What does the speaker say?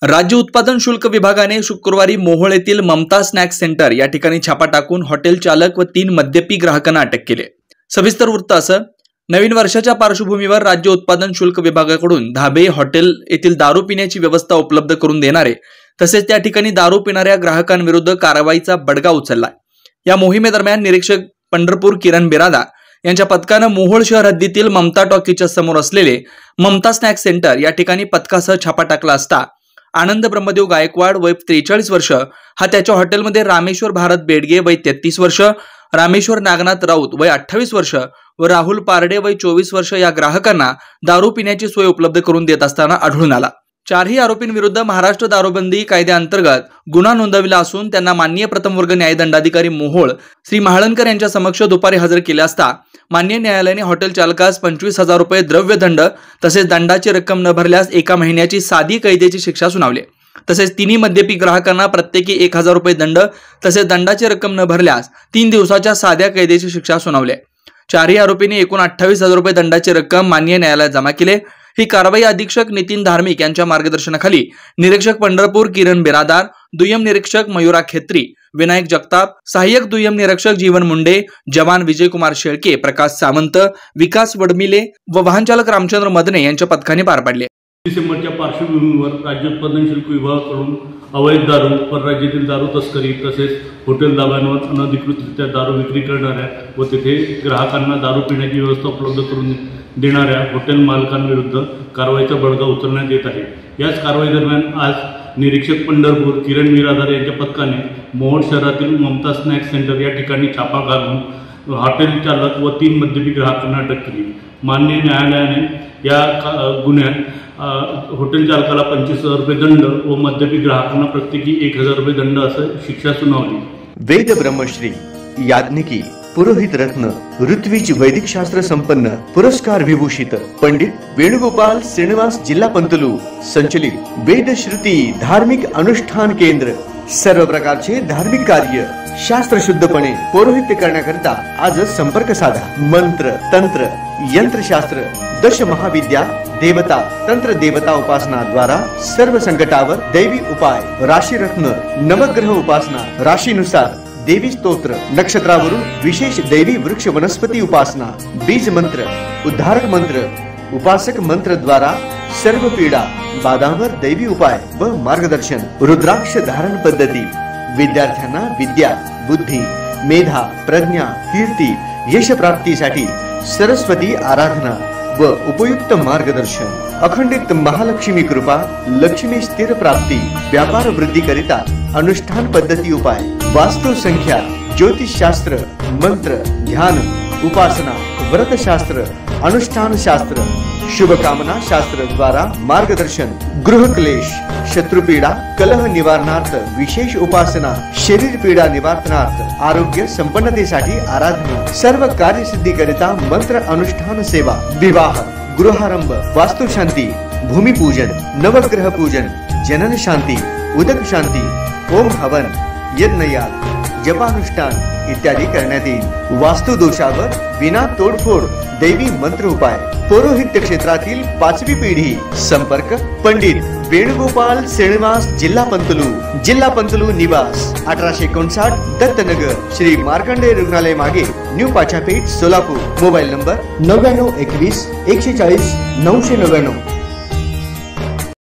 राज्य उत्पादन शुल्क विभागाने शुक्रवारी मोहोळ येथील ममता स्नॅक्स सेंटर या ठिकाणी छापा टाकून हॉटेल चालक व 3 मद्यपी ग्राहकांना अटक केली। सविस्तर वृत्त असं, नवीन वर्षाच्या पार्श्वभूमीवर राज्य उत्पादन शुल्क विभागाकडून धाबे, हॉटेल येथील दारू पिण्याची व्यवस्था उपलब्ध करून देणारे तसेच त्या ठिकाणी दारू पिणाऱ्या ग्राहकांविरुद्ध कारवाईचा बडगा उचलला। या मोहिमेदरम्यान निरीक्षक पंढरपूर किरण बिरादार यांच्या पथकानं मोहोळ शहर हद्दीतील ममता टॉकीच्या समोर असलेले ममता स्नॅक्स सेंटर या ठिकाणी पथकासह छापा टाकला असता आनंद ब्रह्मदेव गायकवाड वय 43 वर्ष हा त्याच्या हॉटेलमध्ये रामेश्वर भारत बेडगे वय 33 वर्ष, रामेश्वर नागनाथ राऊत वय 28 वर्ष व राहुल पारडे वय 24 वर्ष या ग्राहकांना दारू पिण्याची सोय उपलब्ध करून देत असताना आढळून आला। चारही आरोपींविरुद्ध महाराष्ट्र दारूबंदी कायद्याअंतर्गत गुन्हा नोंदविला असून त्यांना माननीय प्रथम वर्ग न्यायदंडाधिकारी मोहोळ श्री महाळंकर यांच्या समक्ष दुपारी हजर केले असता मान्य न्यायालयाने हॉटेल चालकास 25,000 रुपये द्रव्य दंड तसेच दंडाची रक्कम न भरल्यास 1 महिन्याची साधी कैदेची शिक्षा सुनावली। तसेच तिन्ही मद्यपी ग्राहकांना प्रत्येकी 1,000 रुपये दंड तसेच दंडाची रक्कम न भरल्यास 3 दिवसाच्या साध्या कैदेची शिक्षा सुनावली। चारही आरोपींनी एकूण 28,000 रुपये दंडाची रक्कम मान्य न्यायालयात जमा केली। ही कारवाई अधीक्षक नितीन धार्मिक यांच्या मार्गदर्शनाखाली निरीक्षक पंढरपूर किरण बिरादार, दुय्यम निरीक्षक मयुरा खेत्री, विनायक जगताप, सहाय्यक दुय्यम निरीक्षक जीवन मुंडे, जवान विजयकुमार शेळके, प्रकाश सामंत, विकास वडमिले व वाहन चालक रामचंद्र मदने यांच्या पथकाने पार पाडले। डिसेंबरच्या पार्श्वभूमीवर राज्य उत्पादन शुल्क विभागाकडून अवैध दारू, परराज्यातील दारू तस्करी तसेच हॉटेल धाब्यांवर अनधिकृतरित्या दारू विक्री करणाऱ्या व तेथे ग्राहकांना दारू पिण्याची व्यवस्था उपलब्ध करून देणाऱ्या हॉटेल मालकांविरुद्ध कारवाईचा बडगा उचलण्यात येत आहे। याच कारवाई दरम्यान आज निरीक्षक पंढरपूर किरण बिरादार यांच्या पथकाने मोहोळ शहरातील ममता स्नॅक्स सेंटर या ठिकाणी छापा घालून हॉटेल चालक व 3 मद्यपी ग्राहकांना अटक केली। माननीय न्यायालयाने या गुन्ह्यात हॉटेल चालकाला 25,000 रुपये दंड व मद्यपी ग्राहकांना प्रत्येकी 1,000 रुपये दंड असं शिक्षा सुनावली। वेद ब्रह्मश्री याज्ञिकी पुरोहित रत्न ऋत्विज वैदिक शास्त्र संपन्न पुरस्कार विभूषित पंडित वेणुगोपाल श्रीनिवास जिल्हा पंतलू संचलित वेद श्रुती धार्मिक अनुष्ठान केंद्र सर्व प्रकारचे धार्मिक कार्य शास्त्रशुद्धपणे पौरोहित्य करण्याकरिता आजच संपर्क साधा। मंत्र, तंत्र, यंत्रशास्त्र, दश महाविद्या, देवता, तंत्र देवता उपासना द्वारा सर्व संकटावर दैवी उपाय, राशी रत्न, नवग्रह उपासना, राशीनुसार देवी स्तोत्र, नक्षत्रावरून विशेष दैवी वृक्ष वनस्पती उपासना, बीज मंत्र, उद्धारक मंत्र, उपासक मंत्र द्वारा सर्व पीडा बाधांवर दैवी उपाय व मार्गदर्शन, रुद्राक्ष धारण पद्धती, विद्यार्थ्यांना विद्या, बुद्धी, मेधा, प्रज्ञा, कीर्ती, यश प्राप्तीसाठी सरस्वती आराधना व उपयुक्त मार्गदर्शन, अखंडित महालक्ष्मी कृपा, लक्ष्मी स्थिर प्राप्ती, व्यापार वृद्धि करिता अनुष्ठान पद्धती उपाय, वास्तु संख्या, ज्योतिष शास्त्र, मंत्र, ध्यान, उपासना, व्रत शास्त्र, अनुष्ठान शास्त्र, शुभकामना शास्त्र द्वारा मार्गदर्शन, गृह क्लेश, शत्रुपीडा, कलह निवारणार्थ विशेष उपासना, शरीर पीडा निवारणार्थ आरोग्य संपन्नतेसाठी आराधना, सर्व कार्यसिद्धी करिता मंत्र अनुष्ठान सेवा, विवाह, गृहारंभ, वास्तुशांती, भूमिपूजन, नवग्रह पूजन, जनन शांती, उदक शांती, ओम हवन, यज्ञयाग, जपानुष्ठान इत्यादी करण्यात येईल। वास्तु दोषावर विना तोडफोड दैवी मंत्र उपाय, पौरोहित्य क्षेत्रातील 5वी पिढी। संपर्क पंडित वेणुगोपाल श्रीनिवास जिल्हा पंतलू निवास 1859 दत्तनगर, श्री मार्कंडेय रुग्णालय मागे, new Pachhapeth, Solapur. Mobile number 9921 140 999।